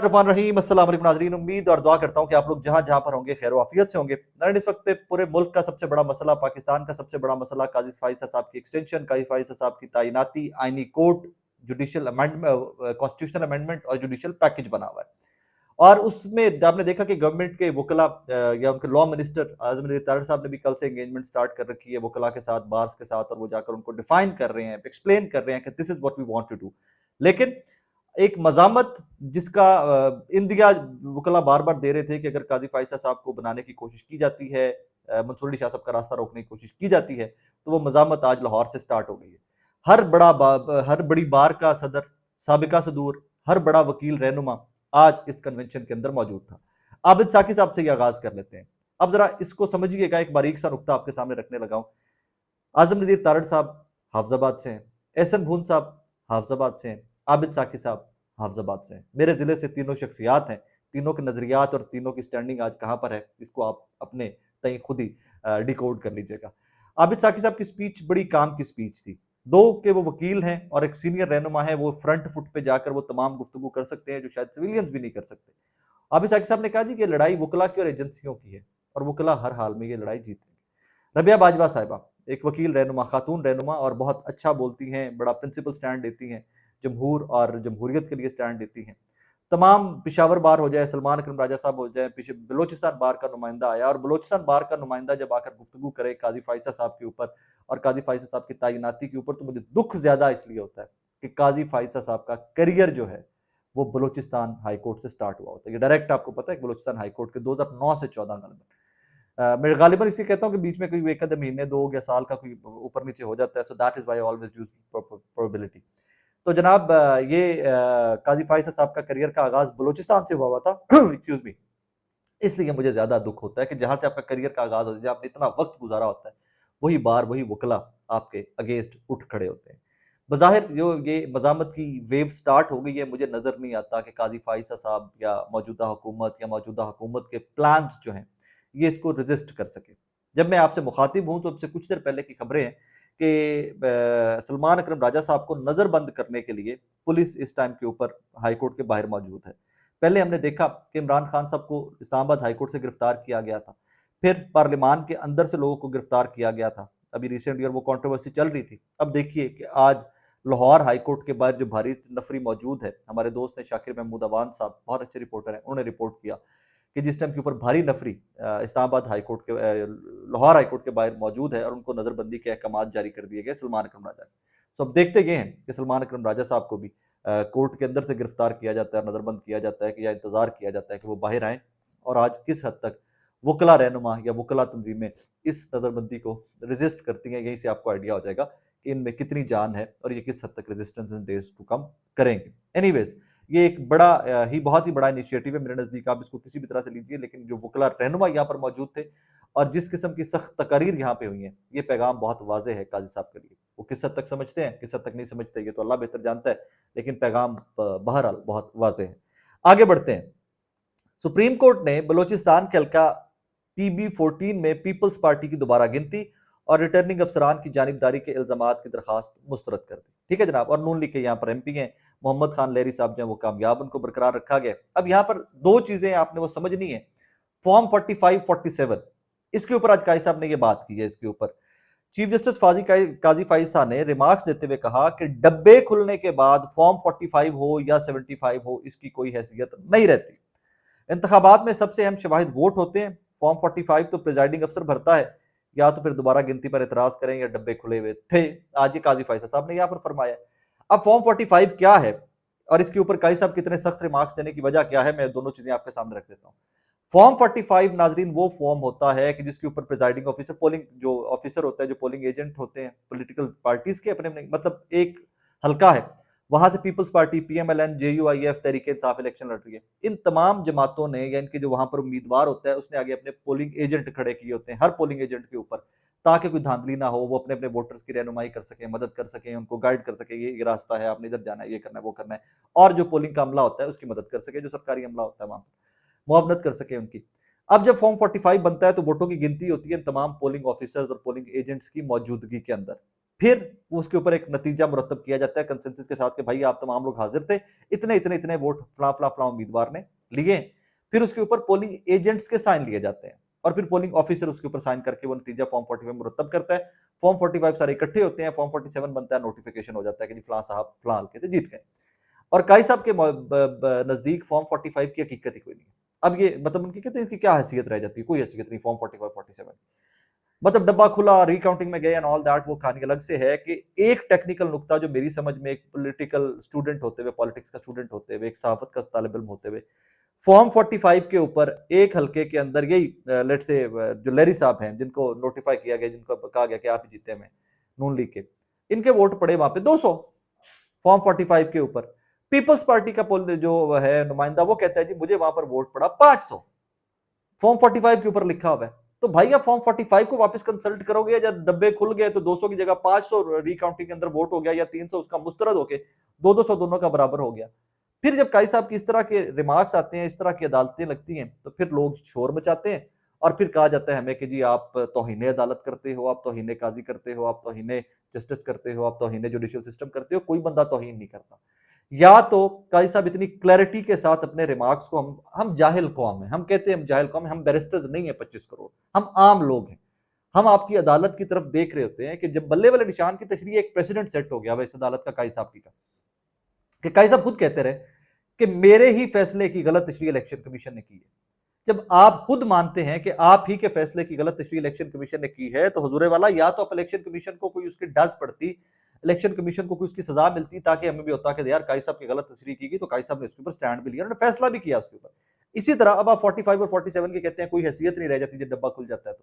रहमान रहीम, अस्सलाम वालेकुम नाज़रीन। उम्मीद और दुआ करता हूँ कि आप लोग जहाँ जहाँ पर होंगे खैर आफियत से होंगे। नाज़रीन, इस वक्त पे पूरे मुल्क का सबसे बड़ा मसला, पाकिस्तान का सबसे बड़ा मसला काजी फाइज़ साहब की एक्सटेंशन, काजी फाइज़ साहब की तैनाती, आईनी court, judicial amendment, constitutional amendment और जुडिशल पैकेज बना हुआ है। और उसमें आपने देखा कि गवर्नमेंट के वकला या उनके लॉ मिनिस्टर आज़म नज़ीर तारड़ साहब ने भी कल से एंगेजमेंट स्टार्ट कर रखी है वकला के साथ, बार्स के साथ, और वो जाकर उनको डिफाइन कर रहे हैं, एक्सप्लेन कर रहे हैं कि this is what we want to do. लेकिन एक मज़ामत जिसका इंदिया वकला बार-बार दे रहे थे कि अगर काज़ी फ़ाइज़ साहब को बनाने की कोशिश की जाती है, मंसूर अली शाह साहब का रास्ता रोकने की कोशिश की जाती है, तो वो मज़ामत आज लाहौर से स्टार्ट हो गई है। हर बड़ी बार का सदर, साबिका सदूर, हर बड़ा वकील रहनुमा आज इस कन्वेंशन के अंदर मौजूद था। आबिद साकी साहब से ये आगाज़ कर लेते हैं। अब ज़रा इसको समझिएगा, एक बारीक सा नुक्ता आपके सामने रखने लगा हूँ। आज़म नज़ीर तारड़ साहब हाफ़िज़ाबाद से हैं, एहसन भून साहब हाफ़िज़ाबाद से हैं, आबिद साकी साहब हाफ़िज़ाबाद से हैं। मेरे ज़िले से तीनों शख्सियात हैं, तीनों के नज़रियात और तीनों की स्टैंडिंग आज कहाँ पर है, इसको आप अपने तईं खुद ही डिकोड कर लीजिएगा। आबिद साकी साहब की स्पीच बड़ी काम की स्पीच थी। दो कि वो वकील हैं और एक सीनियर रहनुमा है, वो फ्रंट फुट पे जाकर वो तमाम गुफ्तगू कर सकते हैं जो शायद सिविलियंस भी नहीं कर सकते। आबिद साकी साहब ने कहा जी कि लड़ाई वकला की और एजेंसियों की है और वकला हर हाल में ये लड़ाई जीतेंगे। रबिया बाजवा साहिबा एक वकील रहनुमा, खातून रहनुमा, और बहुत अच्छा बोलती हैं, बड़ा प्रिंसिपल स्टैंड देती हैं, जमहूर और जमहूरियत के लिए स्टैंड देती हैं। तमाम पिशावर बार हो जाए, सलमान अकरम राजा साहब हो जाए, पीछे बलोचिस्तान बार का नुमाइंदा आया, और बलोचिस्तान बार का नुमाइंदा जब आकर गुफ्तगू करे काजी फाइसा साहब के ऊपर और काजी फाइसा साहब की तैनाती के ऊपर, तो मुझे दुख ज्यादा इसलिए होता है कि काजी फाइसा साहब का करियर जो है वो बलोचिस्तान हाई कोर्ट से स्टार्ट हुआ होता है। ये डायरेक्ट आपको पता है, बलोचिस्तान हाई कोर्ट के 2009 से 14 मैं गालिबन इसलिए कहता हूँ कि बीच में कोई एक आधे महीने, 2 या साल का कोई ऊपर नीचे हो जाता है, so that is why I always use probability. तो जनाब, ये काजी फाइज साहब का करियर का आगाज बलूचिस्तान से हुआ था। Excuse me. इसलिए मुझे ज्यादा दुख होता है कि जहां से आपका करियर का आगाज होता है, जहां आपने इतना वक्त गुजारा होता है, वही बार वही वकला आपके अगेंस्ट उठ खड़े होते हैं। बज़ाहिर जो ये मज़ामत की वेव स्टार्ट हो गई है, मुझे नज़र नहीं आता कि काजी फाइसा साहब या मौजूदा हुकूमत के प्लान्स जो हैं ये इसको रजिस्ट कर सके। जब मैं आपसे मुखातिब हूँ तो अब से कुछ देर पहले की खबरें हैं कि सलमान अकरम राजा साहब को नज़रबंद करने के लिए पुलिस इस टाइम के ऊपर हाई कोर्ट के बाहर मौजूद है। पहले हमने देखा कि इमरान खान साहब को इस्लामाबाद हाई कोर्ट से गिरफ्तार किया गया था, फिर पार्लियामान के अंदर से लोगों को गिरफ्तार किया गया था, अभी रिसेंट ईयर वो कंट्रोवर्सी चल रही थी। अब देखिए कि आज लाहौर हाई कोर्ट के बाहर जो भारी नफरी मौजूद है, हमारे दोस्त हैं शाकिर महमूद अवान साहब, बहुत अच्छे रिपोर्टर हैं, उन्होंने रिपोर्ट किया कि जिस टाइम के ऊपर भारी नफरी इस्लामाबाद हाई कोर्ट के लाहौर हाई कोर्ट के बाहर मौजूद है और उनको नजरबंदी के अहकाम जारी कर दिए गए सलमान अकरम राजा ने। सो अब देखते ये हैं कि सलमान अकरम राजा साहब को भी कोर्ट के अंदर से गिरफ्तार किया जाता है, नजरबंद किया जाता है कि या इंतजार किया जाता है कि वो बाहर आए, और आज किस हद तक वकला रहनुमा या वकला तंजीमें इस नजरबंदी को रजिस्ट करती हैं। यहीं से आपको आइडिया हो जाएगा कि इनमें कितनी जान है और ये किस हद तक रेजिस्टेंस इन डेज टू कम करेंगे। एनीवेज, ये एक बड़ा ही बहुत ही बड़ा इनिशिएटिव है मेरे नज़दीक। आप इसको किसी भी तरह से लीजिए, लेकिन जो वकला रहनुमा यहाँ पर मौजूद थे और जिस किस्म की सख्त तकारीर यहाँ पे हुई हैं, ये पैगाम बहुत वाज़ेह है काजी साहब के लिए। वो किस हद तक समझते हैं, किस हद तक नहीं समझते, ये तो अल्लाह बेहतर जानता है, लेकिन पैगाम बहरहाल बहुत वाज़ेह है। आगे बढ़ते हैं। सुप्रीम कोर्ट ने बलोचिस्तान के हल्का PB14 में पीपल्स पार्टी की दोबारा गिनती और रिटर्निंग अफसरान की जानिबदारी के इल्जामात की दरखास्त मुस्तरद कर दी। ठीक है जनाब, और नून लीग के यहाँ पर MP हैं मोहम्मद खान लहरी साहब, जो वो कामयाब, उनको बरकरार रखा गया। अब यहाँ पर दो चीजें आपने वो समझनी है। फॉर्म 45-47, इसके ऊपर आज काजी साहब ने ये बात की है। इसके ऊपर चीफ जस्टिस काजी फाइसा ने रिमार्क्स देते हुए कहा कि डब्बे खुलने के बाद फॉर्म 45 हो या 75 हो, इसकी कोई हैसियत नहीं रहती। इंतखाबात में सबसे अहम शवाहिद वोट होते हैं। फॉर्म 45 तो प्रिजाइडिंग अफसर भरता है, या तो फिर दोबारा गिनती पर एतराज करें या डब्बे खुले हुए थे। आज ये काजी फाइसा साहब ने यहाँ पर फरमाया। अब फॉर्म 45 क्या है और इसके ऊपर काजी साहब कितने सख्त रिमार्क्स देने की वजह क्या है, मैं दोनों चीजें आपके सामने रख देता हूँ। फॉर्म 45 नाजरीन वो फॉर्म होता है कि जिसके ऊपर प्रिजाइडिंग ऑफिसर, पोलिंग जो ऑफिसर होता है, जो पोलिंग एजेंट होते हैं पॉलिटिकल पार्टीज के, अपने अपने मतलब एक हल्का है, वहां से peoples party, PMLN, JUIF, Tehreek Insaf election लड़ रही है। इन तमाम जमातों ने या इनके जो वहां पर उम्मीदवार होता है उसने आगे अपने पोलिंग एजेंट खड़े किए होते हैं, हर पोलिंग एजेंट के ऊपर, ताकि कोई धांधली ना हो, वो अपने अपने वोटर्स की रहनुमाई कर सके, मदद कर सके, उनको गाइड कर सके, ये रास्ता है, आपने इधर जाना है, ये करना है, वो करना है, और जो पोलिंग का अमला होता है उसकी मदद कर सके, जो सरकारी अमला होता है वहां पर मुआवनत कर सके उनकी। अब जब फॉर्म 45 बनता है तो वोटों की गिनती होती है तमाम पोलिंग ऑफिसर्स और पोलिंग एजेंट्स की मौजूदगी के अंदर। फिर उसके ऊपर एक नतीजा मुरतब किया जाता है कंसेंसस के साथ कि भाई आप तमाम लोग हाजिर थे, इतने इतने इतने वोट फला फला फला उम्मीदवार ने लिए। फिर उसके ऊपर पोलिंग एजेंट्स के साइन लिए जाते हैं और फिर पोलिंग ऑफिसर उसके ऊपर साइन करके वो नतीजा फॉर्म 45 मुरतब करता है। फॉर्म 45 सारे इकट्ठे होते हैं, फॉर्म 47 बनता है, नोटिफिकेशन हो जाता है कि जी फलां साहब फलां हल्के से जीत गए। और काई साहब के नजदीक फॉर्म 45 की हकीकत ही कोई नहीं है। अब ये मतलब उनकी कहते हैं इसकी क्या हैसियत रह जाती है, कोई हैसियत नहीं फॉर्म 45 47। मतलब डब्बा खुला, रिकाउंटिंग में गए एंड ऑल दैट, वो कहानी अलग से है कि एक टेक्निकल नुकता जो मेरी समझ में एक पॉलिटिकल स्टूडेंट होते हुए, पॉलिटिक्स का स्टूडेंट होते हुए, एक सहाफत का तालिब इल्म होते हुए, फॉर्म 45 के ऊपर एक हल्के के अंदर यही लेट से जो लेरी साहब हैं जिनको नोटिफाई किया गया, जिनको कहा गया कि आप ही जीते हैं नून लीग के, इनके वोट पड़े वहां पे 200 फॉर्म 45 के ऊपर। पीपल्स पार्टी का जो है नुमाइंदा, वो कहता है जी मुझे वहां पर वोट पड़ा 500, फॉर्म 45 के ऊपर लिखा हुआ है। तो भाई आप फॉर्म 45 को वापस कंसल्ट करोगे, जब डब्बे खुल गए तो 200 की जगह 500 रिकाउंटिंग के अंदर वोट हो गया, या 300 उसका मुस्तरद होके 200 दोनों का बराबर हो गया। फिर जब काई साहब की इस तरह के रिमार्क्स आते हैं, इस तरह की अदालतें लगती हैं, तो फिर लोग शोर मचाते हैं और फिर कहा जाता है हमें कि जी आप तौहीन अदालत करते हो, आप तौहीन काजी करते हो, आप तौहीन जस्टिस करते हो, आप तौहीन जुडिशियल सिस्टम करते हो। कोई बंदा तौहीन नहीं करता। या तो काजी साहब इतनी क्लैरिटी के साथ अपने रिमार्क्स को, हम जाहिल कौम है, हम कहते हैं हम जाहिल कौम है, हम बैरिस्टर्स नहीं है 25 करोड़, हम आम लोग हैं। हम आपकी अदालत की तरफ देख रहे होते हैं कि जब बल्ले वाले निशान की तशरीह एक प्रेसिडेंट सेट हो गया वह इस अदालत का, काजी साहब की का, कि काजी साहब खुद कहते रहे कि मेरे ही फैसले की गलत तशरीह इलेक्शन कमीशन ने की है। जब आप खुद मानते हैं कि आप ही के फैसले की गलत तशरीह इलेक्शन कमीशन ने की है, तो हुजूर वाला या तो आप इलेक्शन कमीशन को कोई उसकी डज पड़ती, इलेक्शन कमीशन को कोई उसकी सजा मिलती, ताकि हमें भी होता कि यार काई साहब की गलत तशरीह की गई, तो काई साहब ने उसके ऊपर स्टैंड भी लिया, उन्होंने फैसला भी किया उसके ऊपर। इसी तरह अब आप 45 और 47 के कहते हैं कोई हैसियत नहीं रह जाती जब डब्बा खुल जाता है।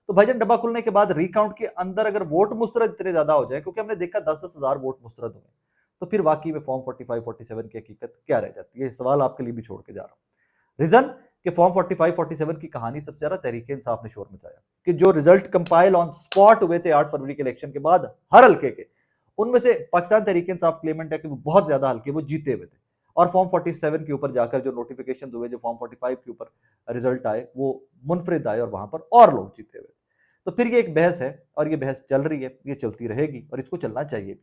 तो भाईजान डब्बा खुलने के बाद रिकाउंट के अंदर अगर वोट मुस्तरद इतने ज्यादा हो जाए, क्योंकि हमने देखा 10-10 हजार वोट मुस्तरद हुए, तो फिर वाकई में फॉर्म 45 47 की हकीकत क्या रह जाती है? ये सवाल आपके लिए भी छोड़ के जा रहा हूं। रीजन कि फॉर्म 45 47 की कहानी सबसे ज्यादा तहरीक इंसाफ ने शोर मचाया, कि जो रिजल्ट कंपाइल ऑन स्पॉट हुए थे 8 फरवरी के इलेक्शन के बाद हर हल्के के, उनमें से पाकिस्तान तहरीक इंसाफ क्लेमेंट है कि वो बहुत ज्यादा हल्के वो जीते हुए थे। और फॉर्म 47 के ऊपर जाकर जो नोटिफिकेशन हुए, जो फॉर्म 45 के ऊपर रिजल्ट आए, वो मुनफरिद आए और वहां पर और लोग जीते हुए। तो फिर ये एक बहस है और ये बहस चल रही है, ये चलती रहेगी और इसको चलना चाहिए भी।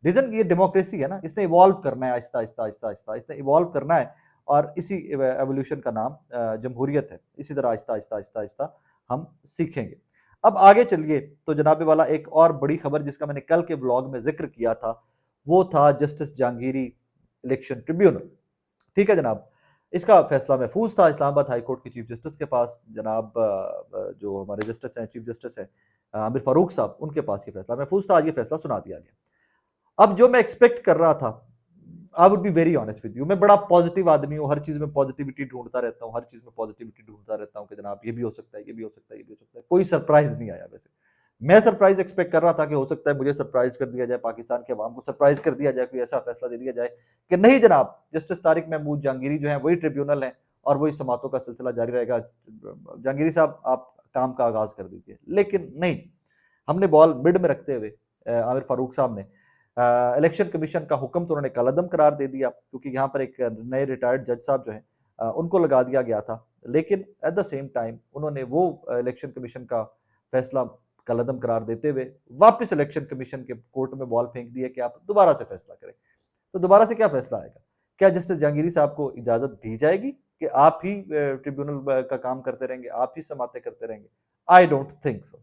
रीजन ये डेमोक्रेसी है ना, इसने इवॉल्व करना है आहिस्ता आहिस्ता आहिस्ता आहिस्ता, इसने इवॉल्व करना है और इसी एवोल्यूशन का नाम जमहूरियत है। इसी तरह आहिस्ता आहिस्ता आहिस्ता आहिस्ता हम सीखेंगे। अब आगे चलिए, तो जनाबे वाला एक और बड़ी खबर जिसका मैंने कल के ब्लॉग में जिक्र किया था, वो था जस्टिस जहांगीरी इलेक्शन ट्रिब्यूनल। ठीक है जनाब, इसका फैसला महफूज था इस्लामाबाद हाई कोर्ट के चीफ जस्टिस के पास। जनाब जो हमारे जस्टिस हैं, चीफ जस्टिस हैं आमिर फारूक साहब, उनके पास ये फैसला महफूज था। आज ये फैसला सुना दिया गया। अब जो मैं एक्सपेक्ट कर रहा था, I would be very honest with you, मैं बड़ा पॉजिटिव आदमी हूँ, हर चीज में पॉजिटिविटी ढूंढता रहता हूँ, हर चीज में पॉजिटिविटी ढूंढता रहता हूँ कि जनाब ये भी हो सकता है, ये भी हो सकता है, ये भी हो सकता है। कोई सरप्राइज नहीं आया। वैसे मैं सरप्राइज एक्सपेक्ट कर रहा था कि हो सकता है मुझे सरप्राइज कर दिया जाए, पाकिस्तान के अवाम को सरप्राइज कर दिया जाए, कोई ऐसा फैसला दे दिया जाए कि नहीं जनाब, जस्टिस तारिक महमूद जहांगीरी जो है वही ट्रिब्यूनल है और वही समातों का सिलसिला जारी रहेगा, जहांगीरी साहब आप काम का आगाज कर दीजिए। लेकिन नहीं, हमने बॉल मिड में रखते हुए आमिर फारूक साहब ने इलेक्शन कमीशन का हुक्म तो उन्होंने कलअदम करार दे दिया, क्योंकि यहाँ पर एक नए रिटायर्ड जज साहब जो है उनको लगा दिया गया था। लेकिन एट द सेम टाइम उन्होंने वो इलेक्शन कमीशन का फैसला कलअदम करार देते हुए वापस इलेक्शन कमीशन के कोर्ट में बॉल फेंक दिया कि आप दोबारा से फैसला करें। तो दोबारा से क्या फैसला आएगा? क्या जस्टिस जहांगीरी साहब को इजाजत दी जाएगी कि आप ही ट्रिब्यूनल का काम करते रहेंगे, आप ही समाते करते रहेंगे? I don't think so.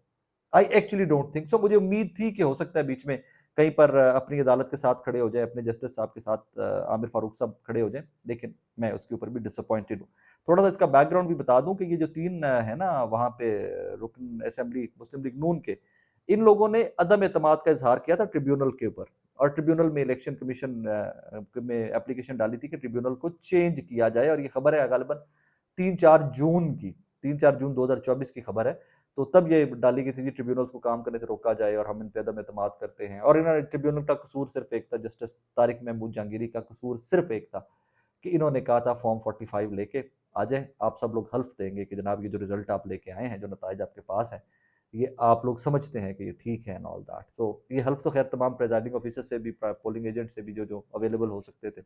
I actually don't think so. मुझे उम्मीद थी कि हो सकता है बीच में कहीं पर अपनी अदालत के साथ खड़े हो जाए, अपने जस्टिस साहब के साथ आमिर फारूक साहब खड़े हो जाए, लेकिन मैं उसके ऊपर भी डिसअपॉइंटेड हूँ। थोड़ा सा इसका बैकग्राउंड भी बता दूं कि ये जो तीन है ना वहां पे रुकन असेंबली मुस्लिम लीग नून के, इन लोगों ने अदम एतमाद का इजहार किया था ट्रिब्यूनल के ऊपर, और ट्रिब्यूनल में इलेक्शन कमीशन में एप्लीकेशन डाली थी कि ट्रिब्यूनल को चेंज किया जाए। और ये खबर है गालिबन 3-4 जून की, 3-4 जून 2024 की खबर है। तो तब ये डाली गई थी कि ट्रिब्यूनल्स को काम करने से रोका जाए और हम इन पे अदम एतमाद करते हैं। और इन्होंने ट्रिब्यूनल का कसूर सिर्फ एक था, जस्टिस तारिक महमूद जहांगीरी का कसूर सिर्फ एक था कि इन्होंने कहा था फॉर्म 45 लेके आ जाए, आप सब लोग हल्फ देंगे कि जनाब ये जो रिजल्ट आप लेके आए हैं, जो नताइज आपके पास हैं, ये आप लोग समझते हैं कि ये ठीक है एंड ऑल दैट। सो ये हल्फ तो खैर तमाम प्रिजाइडिंग ऑफिसर से भी, पोलिंग एजेंट से भी, जो जो अवेलेबल हो सकते थे,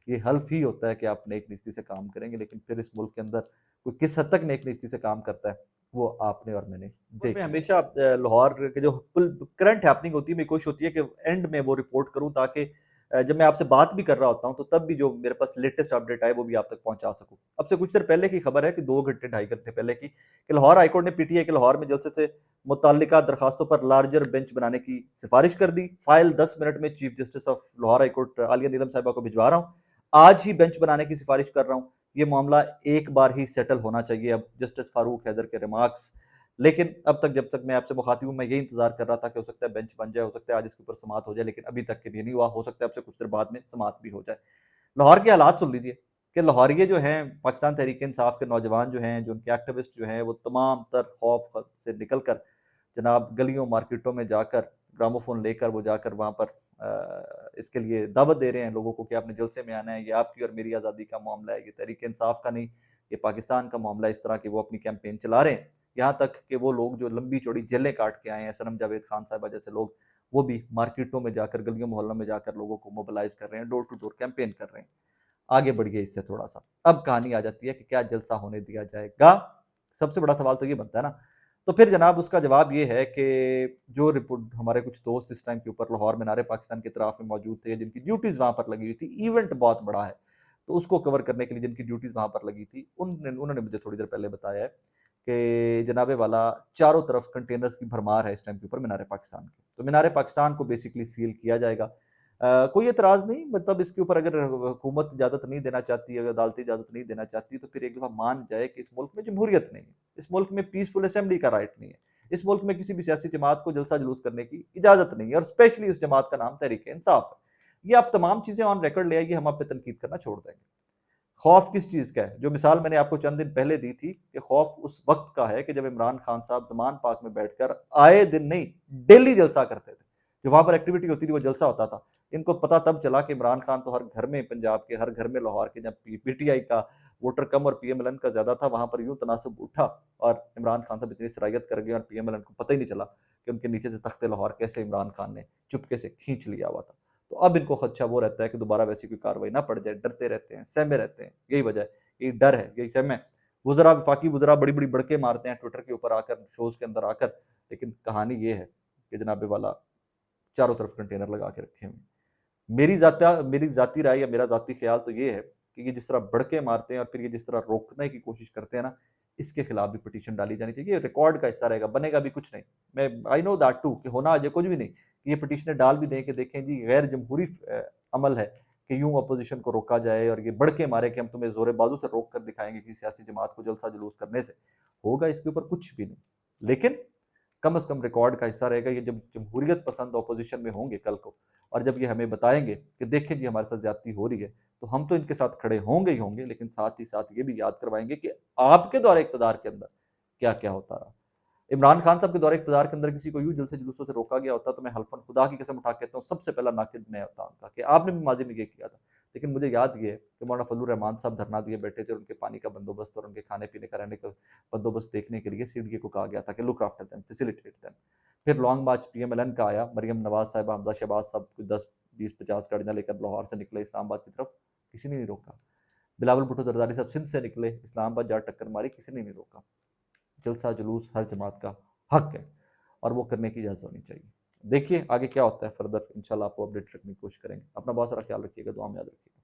ये हल्फ ही होता है कि आप नेक नीयती से काम करेंगे। लेकिन फिर इस मुल्क के अंदर कोई किस हद तक नेक नीयती से काम करता है, वो आपने और मैंने देख लिया। हमेशा लाहौर के जो करंट हैपनिंग होती है, मेरी कोशिश होती है कि एंड में वो रिपोर्ट करूं, ताकि जब मैं आपसे बात भी कर रहा होता हूं तो तब भी जो मेरे पास लेटेस्ट अपडेट आए वो भी आप तक पहुंचा सकूं। अब से कुछ देर पहले की खबर है कि 2 घंटे 2.5 घंटे पहले की, कि लाहौर हाईकोर्ट ने पीटीआई के लाहौर में जलसे से मुतल्लिका दरखास्तों पर लार्जर बेंच बनाने की सिफारिश कर दी। फाइल 10 मिनट में chief justice of Lahore high court Aliya Neelam Sahiba को भिजवा रहा हूँ। आज ही बेंच बनाने की सिफारिश कर रहा हूँ। ये मामला एक बार ही सेटल होना चाहिए। अब जस्टिस फारूक हैदर के रिमार्क्स, लेकिन अब तक जब तक मैं आपसे मुखातिब हूं, मैं ये इंतजार कर रहा था कि हो सकता है बेंच बन जाए, हो सकता है आज इसके ऊपर समाअत हो जाए, लेकिन अभी तक के लिए नहीं हुआ। हो सकता है आपसे कुछ देर बाद में समाअत भी हो जाए। लाहौर के हालात सुन लीजिए कि लाहौरिये जो हैं, पाकिस्तान तहरीक इंसाफ के नौजवान जो हैं, जो उनके एक्टिविस्ट जो हैं, वो तमाम तर खौफ से निकल कर जनाब गलियों मार्केटों में जाकर ग्रामोफोन लेकर वो जाकर वहाँ पर इसके लिए दावत दे रहे हैं लोगों को कि आपने जलसे में आना है, ये आपकी और मेरी आज़ादी का मामला है, ये तहरीक इंसाफ का नहीं, ये पाकिस्तान का मामला है। इस तरह की वो अपनी कैंपेन चला रहे हैं। यहाँ तक कि वो लोग जो लंबी चौड़ी जेलें काट के आए हैं, सनम जावेद खान साहबा जैसे लोग, वो भी मार्केटों में जाकर, गलियों मोहल्लों में जाकर लोगों को मोबिलाइज कर रहे हैं, डोर टू डोर कैंपेन कर रहे हैं। आगे बढ़िए इससे थोड़ा सा, अब कहानी आ जाती है कि क्या जलसा होने दिया जाएगा। सबसे बड़ा सवाल तो ये बनता है ना। तो फिर जनाब उसका जवाब ये है कि जो रिपोर्ट हमारे कुछ दोस्त इस टाइम के ऊपर लाहौर मीनार पाकिस्तान के इतराफ में मौजूद थे, जिनकी ड्यूटीज वहां पर लगी हुई थी, इवेंट बहुत बड़ा है तो उसको कवर करने के लिए जिनकी ड्यूटीज वहां पर लगी थी, उन्होंने मुझे थोड़ी देर पहले बताया है कि जनाबे वाला चारों तरफ कंटेनर्स की भरमार है इस टाइम के ऊपर मीनार पाकिस्तान के। तो मीनार पाकिस्तान को बेसिकली सील किया जाएगा। कोई एतराज नहीं, मतलब इसके ऊपर अगर हुकूमत इजाजत नहीं देना चाहती, अगर अदालती इजाजत नहीं देना चाहती, तो फिर एक दफा मान जाए कि इस मुल्क में जमहूरियत नहीं है, इस मुल्क में पीसफुल असेंबली का राइट नहीं है, इस मुल्क में किसी भी सियासी जमात को जलसा जुलूस करने की इजाजत नहीं है, और स्पेशली उस जमात का नाम तहरीक इंसाफ है। ये आप तमाम चीजें ऑन रिकॉर्ड ले आइए, हम आप पे तनकीद करना छोड़ देंगे। खौफ किस चीज का है? जो मिसाल मैंने आपको चंद दिन पहले दी थी कि खौफ उस वक्त का है कि जब इमरान खान साहब जमान पाक में बैठकर आए दिन नहीं, डेली जलसा करते थे। जो वहां पर एक्टिविटी होती थी वो जलसा होता था। इनको पता तब चला कि इमरान खान तो हर घर में, पंजाब के हर घर में, लाहौर के, जब पीटीआई का वोटर कम और पीएमएलएन का ज्यादा था, वहां पर यूं तनासब उठा और इमरान खान साहब इतनी सरायत कर गए और पीएमएलएन को पता ही नहीं चला कि उनके नीचे से तख्ते लाहौर कैसे इमरान खान ने चुपके से खींच लिया हुआ था। तो अब इनको खदशा वो रहता है कि दोबारा वैसी कोई कार्रवाई ना पड़ जाए, डरते रहते हैं, सहमे रहते हैं। यही वजह है, यही डर है, यही सहम है। वुजरा, वफाकी वुजरा बड़ी बड़ी बड़के मारते हैं ट्विटर के ऊपर आकर, शोज के अंदर आकर, लेकिन कहानी ये है कि जनाबे वाला चारों तरफ कंटेनर लगा के रखे हुए। मेरी जाती राय या मेरा जाती ख्याल तो ये है कि ये जिस तरह बड़के मारते हैं और फिर ये जिस तरह रोकने की कोशिश करते हैं ना, इसके खिलाफ भी पिटीशन डाली जानी चाहिए। रिकॉर्ड का हिस्सा रहेगा, बनेगा भी कुछ नहीं। मैं आई नो दैट टू कि होना अजय कुछ भी नहीं, कि ये पिटीशनें डाल भी दें कि देखें जी गैर जमहूरी अमल है कि यूं अपोजिशन को रोका जाए और ये बढ़के मारे कि हम तुम्हें जोरे बाजू से रोक कर दिखाएंगे कि सियासी जमात को जलसा जुलूस करने से होगा, इसके ऊपर कुछ भी नहीं। लेकिन कम से कम रिकॉर्ड का हिस्सा रहेगा। ये जब जमहूरियत पसंद ऑपोजिशन में होंगे कल को, और जब ये हमें बताएंगे कि देखें जी हमारे साथ ज्यादती हो रही है, तो हम तो इनके साथ खड़े होंगे ही होंगे, लेकिन साथ ही साथ ये भी याद करवाएंगे कि आपके दौरे इक़्तिदार के अंदर क्या क्या होता रहा। इमरान खान साहब के दौरे इक़्तिदार के अंदर किसी को यूं जलसे जुलूसों से रोका गया होता तो मैं हल्फन खुदा की कसम उठा के कहता हूँ सबसे पहला नाकिद मैं होता उनका कि आपने भी माजी में ये किया था। लेकिन मुझे याद ये है कि मौलाना फजलुर रहमान साहब धरना दिए बैठे थे और उनके पानी का बंदोबस्त और उनके खाने पीने का, रहने का बंदोबस्त देखने के लिए सीडीए को कहा गया था कि look after them, facilitate them. फिर लॉन्ग मार्च पीएमएलएन का आया, मरियम नवाज साहब, हमजा शहबाज साहब 10 20 50 गाड़ियां लेकर लाहौर से निकले इस्लामाबाद की तरफ, किसी ने नहीं रोका। बिलावल भुट्टो जरदारी साहब सिंध से निकले, इस्लामाबाद जा टक्कर मारी, किसी ने नहीं रोका। जलसा जुलूस हर जमात का हक है और वो करने की इजाजत होनी चाहिए। देखिए आगे क्या होता है फर्दर, इंशाल्लाह आपको अपडेट रखने की कोशिश करेंगे। अपना बहुत सारा ख्याल रखिएगा, दुआ में याद रखिएगा।